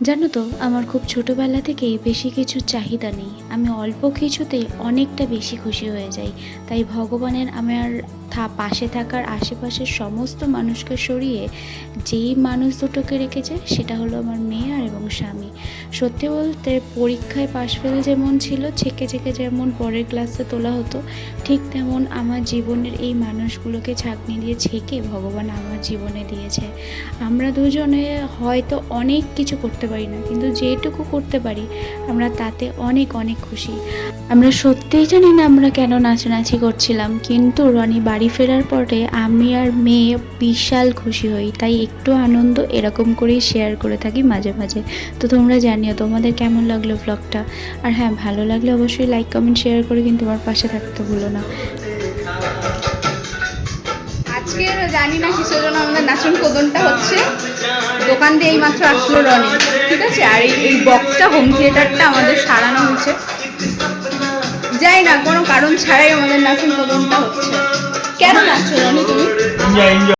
জানো তো, আমার খুব ছোটোবেলা থেকেই বেশি কিছুর চাহিদা নেই। আমি অল্প কিছুতে অনেকটা বেশি খুশি হয়ে যাই। তাই ভগবানের আমার পাশে থাকার আশেপাশের সমস্ত মানুষকে সরিয়ে যেই মানুষ দুটোকে রেখেছে সেটা হলো আমার মেয়ে আর এবং স্বামী। সত্যি বলতে পরীক্ষায় পাশ ফেল যেমন ছিল, ছেঁকে ছেঁকে যেমন পরের ক্লাসে তোলা হতো, ঠিক তেমন আমার জীবনের এই মানুষগুলোকে ছাঁকনি দিয়ে ছেঁকে ভগবান আমার জীবনে দিয়েছে। আমরা দুজনে হয়তো অনেক কিছু করতে পারি না, কিন্তু যেটুকু করতে পারি আমরা তাতে অনেক অনেক খুশি। আমরা সত্যিই জানি না আমরা কেন নাচানাচি করছিলাম, কিন্তু রনি বাড়ি ফেরার পরে আমি আর মেয়ে বিশাল খুশি হই। তাই একটু আনন্দ এরকম করেই শেয়ার করে থাকি মাঝে মাঝে। তো তোমরা জানিও তোমাদের কেমন লাগলো ব্লগটা। আর হ্যাঁ, ভালো লাগলে অবশ্যই লাইক কমেন্ট শেয়ার করে কিন্তু আমার পাশে থাকতে ভুলো না। আজকে জানি না কিসের জন্য আমাদের নাচন কোদনটা হচ্ছে। দোকান দিয়ে এইমাত্র আসলো রনি, ঠিক আছে। আর এই বক্সটা, হোম থিয়েটারটা আমাদের সারানো হয়েছে, যাই না কোনো কারণ ছাড়াই আমাদের নাচন কোদনটা হচ্ছে। কেন নাচছো রনি তুমি?